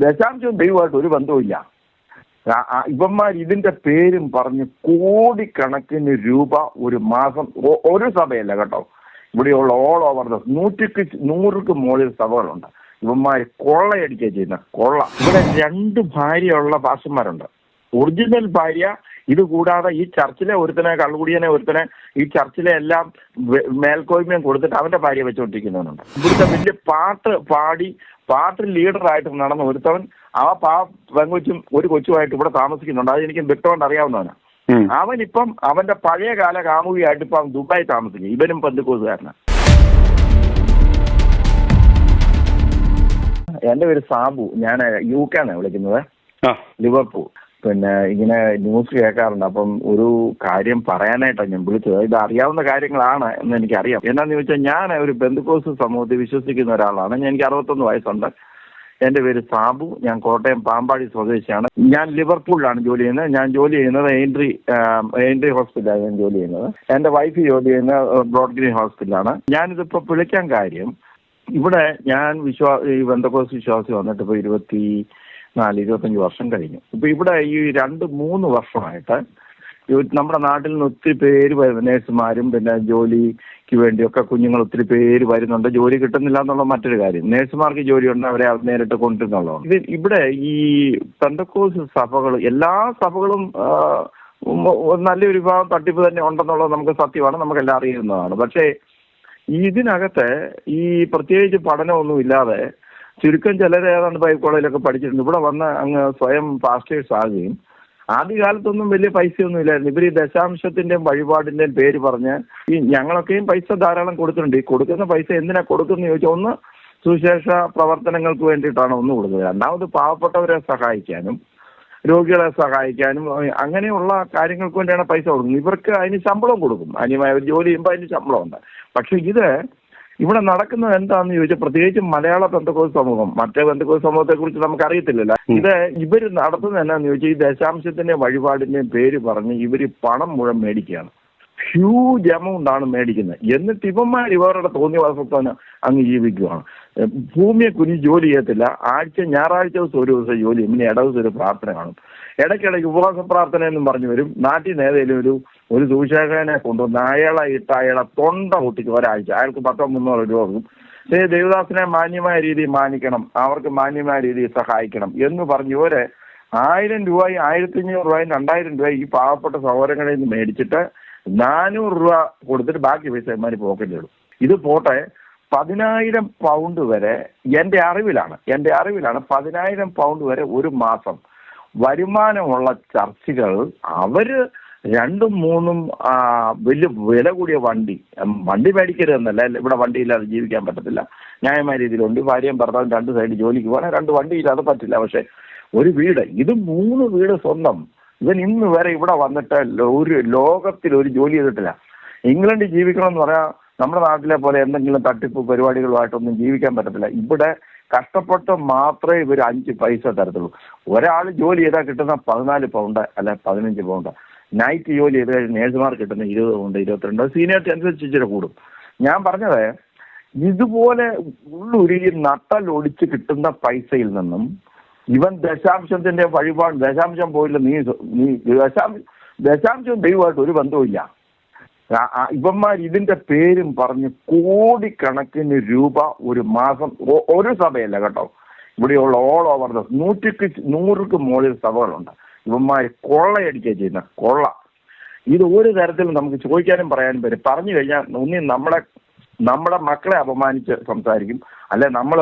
ദശാംശവും ദൈവമായിട്ട് ഒരു ബന്ധവുമില്ല. ഇവന്മാർ ഇതിന്റെ പേരും പറഞ്ഞ് കോടിക്കണക്കിന് രൂപ ഒരു മാസം, ഒരു സഭയല്ല കേട്ടോ, ഇവിടെയുള്ള ഓൾ ഓവർ ദ 100ക്ക് മുകളിൽ സഭകളുണ്ട്. ഇവന്മാർ കൊള്ളയടിക്കുക ചെയ്യുന്ന കൊള്ള. ഇവിടെ 2 ഭാര്യയുള്ള പാസ്റ്റർമാരുണ്ട്. ഒറിജിനൽ ഭാര്യ, ഇത് കൂടാതെ ഈ ചർച്ചിലെ ഒരുത്തനെ, കള്ളുകുടിയനെ ഒരുത്തനെ ഈ ചർച്ചിലെ എല്ലാം മേൽക്കോയ്മയും കൊടുത്തിട്ട് അവന്റെ ഭാര്യ വെച്ചുകൊണ്ടിരിക്കുന്നവനുണ്ട്. ഇവിടുത്തെ വലിയ പാട്ട് ലീഡറായിട്ട് നടന്ന ഒരുത്തവൻ ആ പെങ്കൊച്ചും ഒരു കൊച്ചുമായിട്ട് ഇവിടെ താമസിക്കുന്നുണ്ട്. അത് എനിക്ക് വ്യക്തമായിട്ട് അറിയാവുന്നവനാണ്. അവനിപ്പം അവന്റെ പഴയകാല കാമുകിയായിട്ട് ഇപ്പം ദുബായി താമസിക്കും. ഇവനും പെന്തക്കോസുകാരനാണ്. എന്റെ പേര് സാബു. ഞാൻ UK വിളിക്കുന്നത്, ലിവർപൂൾ. പിന്നെ ഇങ്ങനെ ന്യൂസ് കേൾക്കാറുണ്ട്. അപ്പം ഒരു കാര്യം പറയാനായിട്ടാണ് ഞാൻ വിളിച്ചത്. ഇത് അറിയാവുന്ന കാര്യങ്ങളാണ് എന്ന് എനിക്കറിയാം. എന്നാന്ന് ചോദിച്ചാൽ ഞാൻ ഒരു പെന്തക്കോസ്ത് സമൂഹത്തിൽ വിശ്വസിക്കുന്ന ഒരാളാണ്. എനിക്ക് 61 വയസ്സുണ്ട്. എന്റെ പേര് സാബു. ഞാൻ കോട്ടയം പാമ്പാടി സ്വദേശിയാണ്. ഞാൻ ലിവർപൂളിലാണ് ജോലി ചെയ്യുന്നത്. ഞാൻ ജോലി ചെയ്യുന്നത് എയിൻട്രി ഹോസ്പിറ്റലാണ് ഞാൻ ജോലി ചെയ്യുന്നത്. എന്റെ വൈഫ് ജോലി ചെയ്യുന്ന ബ്രോഡ് ഗ്രീൻ ഹോസ്പിറ്റലാണ്. ഞാനിതിപ്പോ വിളിക്കാൻ കാര്യം, ഇവിടെ ഞാൻ ഈ പെന്തക്കോസ്ത് വിശ്വാസി വന്നിട്ട് ഇപ്പോൾ 24-25 വർഷം കഴിഞ്ഞു. ഇപ്പൊ ഇവിടെ ഈ 2-3 വർഷമായിട്ട് നമ്മുടെ നാട്ടിൽ നിന്ന് ഒത്തിരി പേര് വരുന്നു. നേഴ്സുമാരും പിന്നെ ജോലിക്ക് വേണ്ടിയൊക്കെ കുഞ്ഞുങ്ങൾ ഒത്തിരി പേര് വരുന്നുണ്ട്. ജോലി കിട്ടുന്നില്ല എന്നുള്ള മറ്റൊരു കാര്യം. നേഴ്സുമാർക്ക് ജോലിയുണ്ട്, അവരെ നേരിട്ട് കൊണ്ടുവരുന്നുള്ളതാണ്. ഇവിടെ ഈ പെന്തക്കോസ്ത് സഭകൾ, എല്ലാ സഭകളും നല്ലൊരു വിഭാഗം തട്ടിപ്പ് തന്നെ ഉണ്ടെന്നുള്ളത് നമുക്ക് സത്യമാണ്, നമുക്കെല്ലാം അറിയുന്നതാണ്. പക്ഷേ ഇതിനകത്ത് ഈ പ്രത്യേകിച്ച് പഠനമൊന്നും ഇല്ലാതെ ചുരുക്കം ചിലർ ഏതാണ്ട് ബൈബിൾ കോളേജിലൊക്കെ പഠിച്ചിട്ടുണ്ട്. ഇവിടെ വന്ന് അങ്ങ് സ്വയം പാസ്റ്റേഴ്സ് ആകുകയും, ആദ്യകാലത്തൊന്നും വലിയ പൈസയൊന്നും ഇല്ലായിരുന്നു. ഇവർ ഈ ദശാംശത്തിന്റെയും വഴിപാടിന്റെയും പേര് പറഞ്ഞ് ഈ ഞങ്ങളൊക്കെയും പൈസ ധാരാളം കൊടുത്തിട്ടുണ്ട്. ഈ കൊടുക്കുന്ന പൈസ എന്തിനാ കൊടുക്കുന്നത് ചോദിച്ചാൽ, ഒന്ന് സുവിശേഷ പ്രവർത്തനങ്ങൾക്ക് വേണ്ടിയിട്ടാണ് ഒന്ന് കൊടുക്കുന്നത്. രണ്ടാമത് പാവപ്പെട്ടവരെ സഹായിക്കാനും രോഗികളെ സഹായിക്കാനും അങ്ങനെയുള്ള കാര്യങ്ങൾക്ക് വേണ്ടിയാണ് പൈസ കൊടുക്കുന്നത്. ഇവർക്ക് അതിന് ശമ്പളം കൊടുക്കും. അന്യമായ ഒരു ജോലി ചെയ്യുമ്പോൾ അതിന് ശമ്പളമുണ്ട്. പക്ഷെ ഇത് ഇവിടെ നടക്കുന്നത് എന്താണെന്ന് ചോദിച്ചാൽ, പ്രത്യേകിച്ച് മലയാള പെന്തക്കോസ്ത് സമൂഹം, മറ്റേ പെന്തക്കോസ്ത് സമൂഹത്തെ കുറിച്ച് നമുക്ക് അറിയത്തില്ലല്ലോ. ഇവർ നടത്തുന്നത് എന്നാന്ന് ചോദിച്ചാൽ, ഈ ദശാംശത്തിന്റെ വഴിപാടിന്റെയും പേര് പറഞ്ഞ് ഇവര് പണം മുഴുവൻ മേടിക്കുകയാണ്. ഹ്യൂജ് എമൗണ്ട് ആണ് മേടിക്കുന്നത്. എന്നിട്ട് ഇവന്മാർ ഇവരുടെ തോന്നിയവാസത്വന് അങ്ങ് ജീവിക്കുകയാണ്. ഭൂമിയെ കുഞ്ഞ് ജോലി ചെയ്യത്തില്ല. ഞായറാഴ്ച ദിവസം ഒരു ദിവസം ജോലി ചെയ്യും. പിന്നെ ഇടദിവസം ഒരു പ്രാർത്ഥന കാണും. ഇടയ്ക്കിടയ്ക്ക് ഉപവാസ പ്രാർത്ഥന എന്നും പറഞ്ഞു വരും. നാട്ടിൽ നിന്ന് ഏതെങ്കിലും ഒരു സുവിശേഷകനെ കൊണ്ടുവന്ന് അയാളെ തൊണ്ട പൊട്ടിച്ച് ഒരാഴ്ച അയാൾക്ക് 100-300 രൂപ കൊടുക്കും. ദേവദാസിനെ മാന്യമായ രീതിയിൽ മാനിക്കണം, അവർക്ക് മാന്യമായ രീതിയിൽ സഹായിക്കണം എന്ന് പറഞ്ഞ് ഇവരെ 1000 രൂപയും 1500 രൂപയും 2000 രൂപ ഈ പാവപ്പെട്ട സഹോദരങ്ങളിൽ നിന്ന് മേടിച്ചിട്ട് 400 രൂപ കൊടുത്തിട്ട് ബാക്കി പൈസ ഇമാര് പോക്കറ്റിലിടും. ഇത് പോട്ടെ, 10,000 പൗണ്ട് വരെ എന്റെ അറിവിലാണ് 10,000 പൗണ്ട് വരെ ഒരു മാസം വരുമാനമുള്ള ചർച്ചുകൾ അവര് 2-3 വലിയ വില കൂടിയ വണ്ടി മേടിക്കരുതെന്നല്ല. ഇവിടെ വണ്ടിയില്ലാതെ ജീവിക്കാൻ പറ്റത്തില്ല. ന്യായമായ രീതിയിലുണ്ട്. ഭാര്യയും ഭർത്താവും 2 സൈഡ് ജോലിക്ക് പോകാൻ 2 വണ്ടിയില്ലാതെ പറ്റില്ല. പക്ഷെ ഒരു വീട്, ഇത് 3 വീട് സ്വന്തം. ഇവൻ ഇന്ന് വരെ ഇവിടെ വന്നിട്ട് ഒരു ലോകത്തിൽ ഒരു ജോലി ചെയ്തിട്ടില്ല. ഇംഗ്ലണ്ടിൽ ജീവിക്കണം എന്ന് പറയാൻ നമ്മുടെ നാട്ടിലെ പോലെ എന്തെങ്കിലും തട്ടിപ്പ് പരിപാടികളുമായിട്ടൊന്നും ജീവിക്കാൻ പറ്റത്തില്ല. ഇവിടെ കഷ്ടപ്പെട്ട് മാത്രമേ ഇവർ 5 പൈസ തരത്തുള്ളൂ. ഒരാൾ ജോലി ചെയ്താൽ കിട്ടുന്ന 14 പൗണ്ട് അല്ലെ 15 പൗണ്ട്. നൈറ്റ് ജോലി ചെയ്ത് കഴിഞ്ഞാൽ നേഴ്സുമാർ കിട്ടുന്ന 20 പൗണ്ട് 22. സീനിയറിറ്റി അനുസരിച്ച് ഇച്ചിരി കൂടും. ഞാൻ പറഞ്ഞത്, ഇതുപോലെ ഉള്ളുരുകി നട്ടലൊടിച്ച് കിട്ടുന്ന പൈസയിൽ നിന്നും ഇവൻ ദശാംശത്തിന്റെ വഴിപാട്, ദശാംശം പോയില്ല, നീ ദശാംശവും ദൈവമായിട്ട് ഒരു ബന്ധവുമില്ല. ഇവന്മാർ ഇതിന്റെ പേരും പറഞ്ഞ് കോടിക്കണക്കിന് രൂപ ഒരു മാസം, ഒരു സഭയല്ല കേട്ടോ, ഇവിടെയുള്ള ഓൾ ഓവർ ദ 100ക്ക് മുകളിൽ സഭകളുണ്ട്. ഇവന്മാർ കൊള്ളയടിക്കുക ചെയ്യുന്ന കൊള്ള. ഇത് ഒരു തരത്തിലും നമുക്ക് ചോദിക്കാനും പറയാനും പറ്റും. പറഞ്ഞു കഴിഞ്ഞാൽ ഒന്നി നമ്മുടെ മക്കളെ അപമാനിച്ച് സംസാരിക്കും, അല്ലെ നമ്മൾ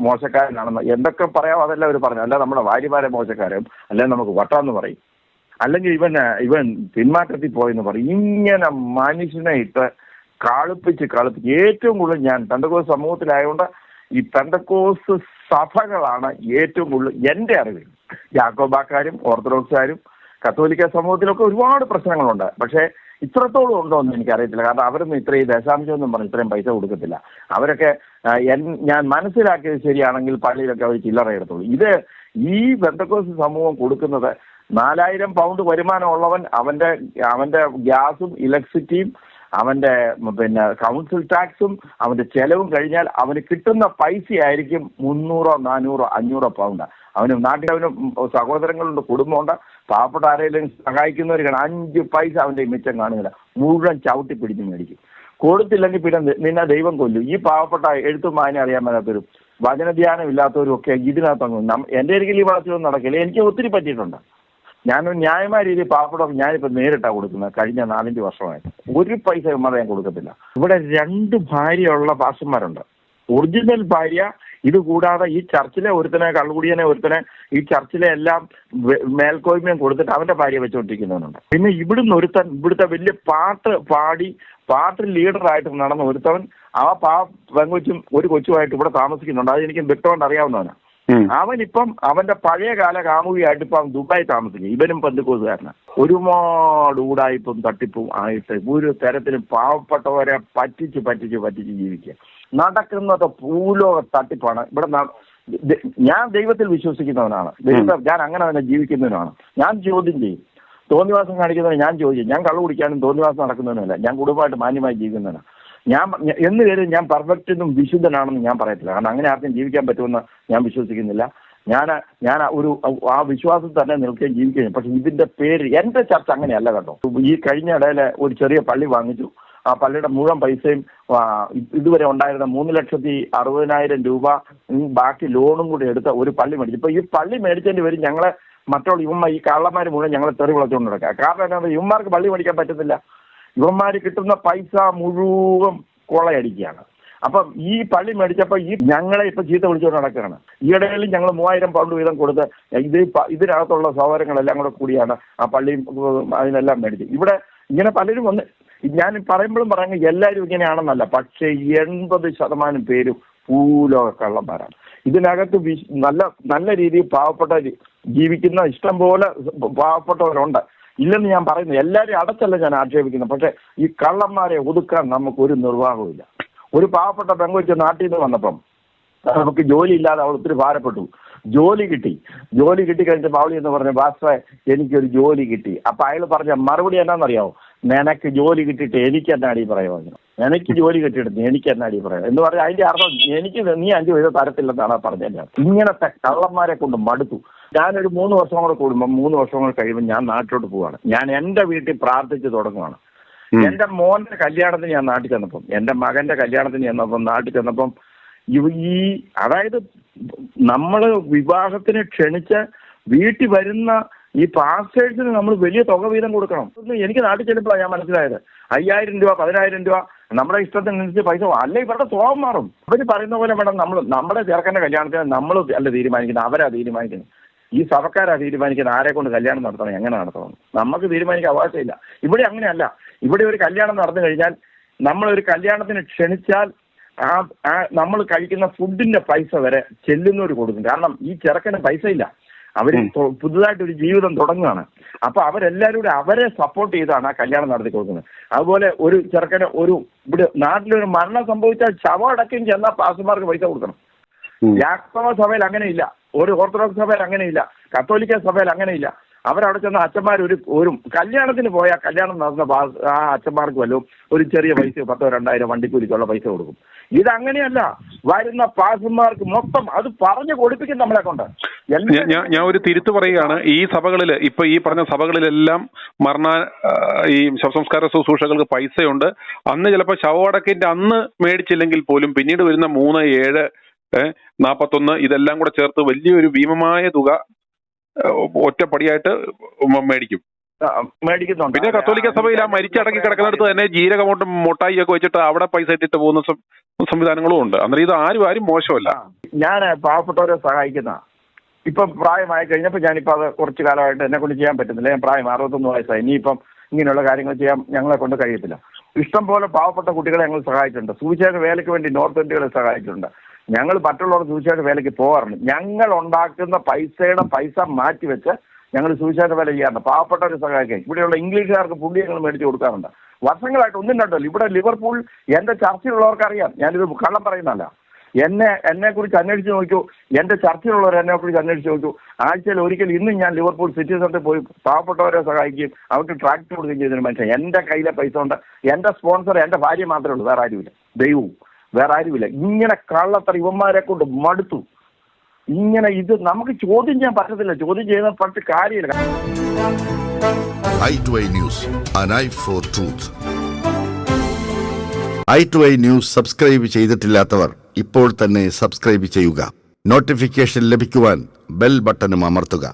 മോശക്കാരനാണെന്ന് എന്തൊക്കെ പറയാം അതെല്ലാം അവർ പറഞ്ഞു. അല്ല നമ്മുടെ ഭാര്യമാരെ മോശക്കാരും, അല്ലെ നമുക്ക് വട്ടാന്ന് പറയും, അല്ലെങ്കിൽ ഇവൻ പിന്മാറ്റത്തിൽ പോയെന്ന് പറയും. ഇങ്ങനെ മനുഷ്യനെ ഇട്ട് കളിപ്പിച്ച് ഏറ്റവും കൂടുതൽ ഞാൻ പെന്തക്കോസ്ത് സമൂഹത്തിലായതുകൊണ്ട് ഈ പെന്തക്കോസ്ത് സഭകളാണ് ഏറ്റവും കൂടുതൽ എൻ്റെ അറിവിൽ. യാക്കോബാക്കാരും ഓർത്തഡോക്സുകാരും കത്തോലിക്ക സമൂഹത്തിലൊക്കെ ഒരുപാട് പ്രശ്നങ്ങളുണ്ട്. പക്ഷേ ഇത്രത്തോളം ഉണ്ടോ എന്ന് എനിക്കറിയത്തില്ല. കാരണം അവരൊന്നും ഇത്രയും ദശാംശം എന്നും പറഞ്ഞ് ഇത്രയും പൈസ കൊടുക്കത്തില്ല. അവരൊക്കെ ഞാൻ മനസ്സിലാക്കിയത് ശരിയാണെങ്കിൽ പള്ളിയിലൊക്കെ അവർ ചില്ലറ എടുത്തുള്ളൂ. ഇത് ഈ പെന്തക്കോസ്ത് സമൂഹം കൊടുക്കുന്നത് 4,000 പൗണ്ട് വരുമാനമുള്ളവൻ അവന്റെ ഗ്യാസും ഇലക്ട്രിസിറ്റിയും അവന്റെ പിന്നെ കൗൺസിൽ ടാക്സും അവന്റെ ചെലവും കഴിഞ്ഞാൽ അവന് കിട്ടുന്ന പൈസയായിരിക്കും 300, 400, 500 പൗണ്ട്. അവന് നാട്ടിൽ അവന് സഹോദരങ്ങളുണ്ട്, കുടുംബമുണ്ട്, പാവപ്പെട്ട ആരെങ്കിലും സഹായിക്കുന്നവർ കാണാം. 5 പൈസ അവന്റെ മിച്ചം കാണുന്നില്ല, മുഴുവൻ ചവിട്ടി പിടിച്ച് മേടിക്കും. കൊടുത്തില്ലെങ്കിൽ പിന്നെ നിന്നെ ദൈവം കൊല്ലും. ഈ പാവപ്പെട്ട എഴുത്തും വായന അറിയാൻ മേലാത്തവരും വചനധ്യാനം ഇല്ലാത്തവരും ഒക്കെ ഇതിനകത്തങ്ങ് എൻ്റെ ഒരിക്കലും ഈ വളർച്ചയൊന്നും നടക്കില്ല. എനിക്ക് ഒത്തിരി പറ്റിയിട്ടുണ്ട്. ഞാനൊരു ന്യായമായ രീതിയിൽ പാവപ്പെട്ടവർക്ക് ഞാനിപ്പോൾ നേരിട്ടാണ് കൊടുക്കുന്നത്. കഴിഞ്ഞ 4-5 വർഷമായിട്ട് 1 പൈസ ഞാൻ കൊടുക്കത്തില്ല. ഇവിടെ 2 ഭാര്യയുള്ള പാസ്റ്റർമാരുണ്ട്. ഒറിജിനൽ ഭാര്യ, ഇത് കൂടാതെ ഈ ചർച്ചിലെ ഒരുത്തനെ, കള്ളുകുടിയനെ ഒരുത്തനെ ഈ ചർച്ചിലെ എല്ലാം മേൽക്കോയ്മയും കൊടുത്തിട്ട് അവന്റെ ഭാര്യ വെച്ചുകൊണ്ടിരിക്കുന്നവനുണ്ട്. പിന്നെ ഇവിടുന്ന് ഒരുത്തൻ, ഇവിടുത്തെ വലിയ പാട്ട് ലീഡറായിട്ട് നടന്ന ഒരുത്തവൻ, ആ പെങ്കൊച്ചും ഒരു കൊച്ചുമായിട്ട് ഇവിടെ താമസിക്കുന്നുണ്ട്. അത് എനിക്ക് വ്യക്തമായിട്ട് അറിയാവുന്നവനാണ്. അവനിപ്പം അവന്റെ പഴയകാല കാമുകിയായിട്ട് ഇപ്പം ദുബായി താമസിക്കും. ഇവനും പെന്തക്കോസുകാരനാണ്. ഒരുപാട് ഊടായിപ്പും തട്ടിപ്പും ആയിട്ട് ഒരു തരത്തിലും പാവപ്പെട്ടവരെ പറ്റിച്ച് ജീവിക്കുക. നടക്കുന്നത് ഭൂലോക തട്ടിപ്പാണ്. ഇവിടെ ഞാൻ ദൈവത്തിൽ വിശ്വസിക്കുന്നവനാണ്. ഞാൻ അങ്ങനെ തന്നെ ജീവിക്കുന്നവനാണ്. ഞാൻ ചോദ്യം ചെയ്യും. തോന്നിവാസം കാണിക്കുന്നവന് ഞാൻ ചോദ്യം ചെയ്യും. ഞാൻ കള്ളു കുടിക്കാനും തോന്നിവാസം നടക്കുന്നവനുമല്ല. ഞാൻ കുടുംബമായിട്ട് മാന്യമായി ജീവിക്കുന്നവനാണ്. എന്ന് കരുതി ഞാൻ പെർഫെക്റ്റും വിശുദ്ധനാണെന്ന് ഞാൻ പറയത്തില്ല. കാരണം അങ്ങനെ ആർക്കും ജീവിക്കാൻ പറ്റുമെന്ന് ഞാൻ വിശ്വസിക്കുന്നില്ല. ഞാൻ ആ വിശ്വാസത്തിൽ തന്നെ നിൽക്കുകയും ജീവിക്കുകയും. പക്ഷെ ഇതിന്റെ പേര് എന്റെ ചർച്ച അങ്ങനെയല്ല കേട്ടോ. ഈ കഴിഞ്ഞ ഇടയിൽ ഒരു ചെറിയ പള്ളി വാങ്ങിച്ചു. ആ പള്ളിയുടെ മുഴുവൻ പൈസയും ഇതുവരെ ഉണ്ടായിരുന്ന 3,60,000 രൂപ ബാക്കി ലോണും കൂടി എടുത്ത ഒരു പള്ളി മേടിച്ചു. ഇപ്പൊ ഈ പള്ളി മേടിച്ചതിന്റെ പേര് ഞങ്ങളെ മറ്റുള്ള ഈ കള്ളന്മാർ മുഴുവൻ ഞങ്ങളെ തെറി വിളച്ചുകൊണ്ട് നടക്കുക. കാരണം എന്താ, ഇവന്മാർക്ക് പള്ളി മേടിക്കാൻ പറ്റുന്നില്ല. ഇവന്മാർ കിട്ടുന്ന പൈസ മുഴുവൻ കൊള്ളയടിക്കുകയാണ്. അപ്പം ഈ പള്ളി മേടിച്ചപ്പോൾ ഞങ്ങളെ ഇപ്പൊ ചീത്ത വിളിച്ചുകൊണ്ട് നടക്കുകയാണ്. ഈയിടയിൽ ഞങ്ങൾ 3,000 പൗണ്ട് വീതം കൊടുത്ത് ഇതിനകത്തുള്ള സൗകര്യങ്ങളെല്ലാം കൂടെ കൂടിയാണ് ആ പള്ളിയും അതിനെല്ലാം മേടിച്ച്. ഇവിടെ ഇങ്ങനെ പലരും വന്ന്, ഞാൻ പറയുമ്പോഴും പറയുന്നത് എല്ലാവരും ഇങ്ങനെയാണെന്നല്ല, പക്ഷേ 80% പേരും ഭൂലോക കള്ളന്മാരാണ്. ഇതിനകത്ത് നല്ല രീതിയിൽ പാവപ്പെട്ട ജീവിക്കുന്ന ഇഷ്ടം പോലെ പാവപ്പെട്ടവരുണ്ട്, ഇല്ലെന്ന് ഞാൻ പറയുന്നു. എല്ലാവരും അടച്ചല്ല ഞാൻ ആക്ഷേപിക്കുന്നത്. പക്ഷെ ഈ കള്ളന്മാരെ ഒതുക്കാൻ നമുക്കൊരു നിർവാഹമില്ല. ഒരു പാവപ്പെട്ട പെങ്കൊച്ച് നാട്ടിൽ നിന്ന് വന്നപ്പം നമുക്ക് ജോലി ഇല്ലാതെ അവൾ ഒത്തിരി ഭാരപ്പെട്ടു. ജോലി കിട്ടിക്കഴിഞ്ഞപ്പോൾ അവളി എന്ന് പറഞ്ഞു, പാസ്റ്ററെ എനിക്കൊരു ജോലി കിട്ടി. അപ്പൊ അയാൾ പറഞ്ഞ മറുപടി എന്നാന്നറിയാമോ? നിനക്ക് ജോലി കിട്ടിയിട്ട് എനിക്ക് എന്നാടി പറയുവായിരുന്നു. എനിക്ക് ജോലി കിട്ടിയിട്ട് എനിക്ക് എന്നാടി പറയാം എന്ന് പറഞ്ഞാൽ അതിന്റെ അർത്ഥം എനിക്ക് നീ 5 പൈസ തരത്തില്ലെന്നാണ് പറഞ്ഞത്. ഇങ്ങനത്തെ കള്ളന്മാരെ കൊണ്ട് മടുത്തു. ഞാനൊരു 3 വർഷം കൂടെ കൂടുമ്പോൾ 3 വർഷം കൂടെ കഴിയുമ്പോൾ ഞാൻ നാട്ടിലോട്ട് പോവാണ്. ഞാൻ എന്റെ വീട്ടിൽ പ്രാർത്ഥിച്ച് തുടങ്ങുവാണ്. എന്റെ മോന്റെ കല്യാണത്തിന് ഞാൻ നാട്ടിൽ ചെന്നപ്പം, എന്റെ മകന്റെ കല്യാണത്തിന് ചെന്നപ്പം നാട്ടിൽ ചെന്നപ്പം അതായത് നമ്മള് വിവാഹത്തിന് ക്ഷണിച്ച് വീട്ടിൽ വരുന്ന ഈ പാസ്റ്റേഴ്സിന് നമ്മൾ വലിയ തുക വീതം കൊടുക്കണം. എനിക്ക് നാട്ടിൽ ചെല്ലുമ്പോഴാണ് ഞാൻ മനസ്സിലായത് 5,000 രൂപ 10,000 രൂപ നമ്മുടെ ഇഷ്ടത്തിനനുസരിച്ച് പൈസ അല്ല, ഇവരുടെ സ്വഭാവം മാറും. ഇവർ പറയുന്ന പോലെ വേണം നമ്മുടെ ചെറുക്കന്റെ കല്യാണത്തിന് നമ്മൾ അല്ല തീരുമാനിക്കുന്നത്, അവരാ തീരുമാനിക്കുന്നത്. ഈ സഭക്കാരാ തീരുമാനിക്കുന്നത് ആരെ കൊണ്ട് കല്യാണം നടത്തണം, എങ്ങനെ നടത്തണം. നമുക്ക് തീരുമാനിക്കാൻ അവകാശമില്ല. ഇവിടെ അങ്ങനെയല്ല. ഇവിടെ ഒരു കല്യാണം നടന്നു കഴിഞ്ഞാൽ നമ്മളൊരു കല്യാണത്തിന് ക്ഷണിച്ചാൽ നമ്മൾ കഴിക്കുന്ന ഫുഡിന്റെ പൈസ വരെ ചെല്ലുന്നവർ കൊടുക്കും. കാരണം ഈ ചെറുക്കന് പൈസ ഇല്ല, അവർ പുതുതായിട്ടൊരു ജീവിതം തുടങ്ങുകയാണ്. അപ്പൊ അവരെല്ലാവരും കൂടെ അവരെ സപ്പോർട്ട് ചെയ്താണ് ആ കല്യാണം നടത്തി കൊടുക്കുന്നത്. അതുപോലെ ഒരു ചെറുക്കന് ഇവിടെ നാട്ടിലൊരു മരണം സംഭവിച്ചാൽ ശവം അടക്കം ചെന്നാൽ പാസ്റ്റർമാർക്ക് പൈസ കൊടുക്കണം. യാക്തവ സഭയിൽ അങ്ങനെയില്ല, ഒരു ഓർത്തഡോക്സ് സഭയിൽ അങ്ങനെയില്ല, കത്തോലിക്ക സഭയിൽ അങ്ങനെയില്ല. അവരവിടെ ചെന്ന അച്ഛന്മാർ ഒരു കല്യാണത്തിന് പോയാൽ കല്യാണം നടന്ന ആ അച്ഛന്മാർക്ക് വല്ലതും ഒരു ചെറിയ പൈസ 10,000-2,000 വണ്ടിക്കൂലിക്കുള്ള പൈസ കൊടുക്കും. ഇതങ്ങനെയല്ല. വരുന്ന പാസ്റ്റർമാർക്ക് മൊത്തം അത് പറഞ്ഞു കൊടുപ്പിക്കും നമ്മളെ കൊണ്ട്. ഞാൻ ഒരു തിരുത്ത് പറയുകയാണ്. ഈ സഭകളിൽ ഇപ്പൊ ഈ പറഞ്ഞ സഭകളിലെല്ലാം ഈ ശവസംസ്കാര ശുശ്രൂഷകൾക്ക് പൈസയുണ്ട്. അന്ന് ചിലപ്പോൾ ശവമടക്കിന്റെ അന്ന് മേടിച്ചില്ലെങ്കിൽ പോലും പിന്നീട് വരുന്ന 3, 7, 41 ഇതെല്ലാം കൂടെ ചേർത്ത് വലിയൊരു ഭീമമായ തുക ഒറ്റപ്പടിയായിട്ട് മേടിക്കുന്നുണ്ട്. പിന്നെ കത്തോലിക്ക സഭയിൽ ആ മരിച്ചടക്കി കിടക്കുന്നിടത്ത് തന്നെ ജീരകമോട്ടും മുട്ടായി ഒക്കെ വെച്ചിട്ട് അവിടെ പൈസ ഇട്ടിട്ട് പോകുന്ന സംവിധാനങ്ങളും ഉണ്ട്. അന്നേരം ഇത് ആരും മോശമല്ല. ഞാൻ പാവപ്പെട്ടവരെ സഹായിക്കുന്ന ഇപ്പം പ്രായമായി കഴിഞ്ഞപ്പോൾ ഞാനിപ്പോൾ അത് കുറച്ചു കാലമായിട്ട് എന്നെ കൊണ്ട് ചെയ്യാൻ പറ്റുന്നില്ല. ഞാൻ പ്രായം 61 വയസ്സായി. ഇനിയിപ്പം ഇങ്ങനെയുള്ള കാര്യങ്ങൾ ചെയ്യാൻ ഞങ്ങളെ കൊണ്ട് കഴിയത്തില്ല. ഇഷ്ടം പോലെ പാവപ്പെട്ട കുട്ടികളെ ഞങ്ങൾ സഹായിച്ചിട്ടുണ്ട്. സുവിശേഷ വേലയ്ക്ക് വേണ്ടി നോർത്ത് ഇന്ത്യകളെ സഹായിച്ചിട്ടുണ്ട്. ഞങ്ങൾ മറ്റുള്ളവർ സുവിശേഷ വേലയ്ക്ക് പോകാറുണ്ട്. ഞങ്ങൾ ഉണ്ടാക്കുന്ന പൈസ മാറ്റിവെച്ച് ഞങ്ങൾ സുവിശേഷ വേല ചെയ്യാറുണ്ട്. പാവപ്പെട്ടവരെ സഹായിക്കാൻ ഇവിടെയുള്ള ഇംഗ്ലീഷുകാർക്ക് ഫുഡ് ഞങ്ങൾ മേടിച്ച് കൊടുക്കാറുണ്ട്. വർഷങ്ങളായിട്ട് ഒന്നും രണ്ടല്ലോ. ഇവിടെ ലിവർപൂൾ എന്റെ ചർച്ചിലുള്ളവർക്ക് അറിയാം. ഞാനിത് കള്ളം പറയുന്നതല്ല. എന്നെ കുറിച്ച് അന്വേഷിച്ച് നോക്കൂ. എന്റെ ചർച്ചിലുള്ളവർ എന്നെ കുറിച്ച് അന്വേഷിച്ച് നോക്കൂ. ആഴ്ചയിൽ ഒരിക്കൽ ഇന്നും ഞാൻ ലിവർപൂൾ സിറ്റി സെന്ററിൽ പോയി പാവപ്പെട്ടവരെ സഹായിക്കുകയും അവർക്ക് ട്രാക്ടർ കൊടുക്കുകയും ചെയ്തൊരു മനുഷ്യൻ. എന്റെ കയ്യിലെ പൈസ ഉണ്ട്. എന്റെ സ്പോൺസർ എന്റെ ഭാര്യ മാത്രമേ ഉള്ളൂ, വേറെ ആരുമില്ല. ദൈവവും വേറെ ആരുമില്ല. ഇങ്ങനെ കള്ളത്തറ ഇവന്മാരെ കൊണ്ട് മടുത്തു. ഇങ്ങനെ ഇത് നമുക്ക് ചോദ്യം ചെയ്യാൻ പറ്റത്തില്ല. ചോദ്യം ചെയ്യുന്ന പറ്റി കാര്യമില്ല. i2i News, an eye for truth. i2i News subscribe ചെയ്തിട്ടില്ലാത്തവർ ഇപ്പോൾ തന്നെ സബ്സ്ക്രൈബ് ചെയ്യുക. നോട്ടിഫിക്കേഷൻ ലഭിക്കുവാൻ ബെൽ ബട്ടണും അമർത്തുക.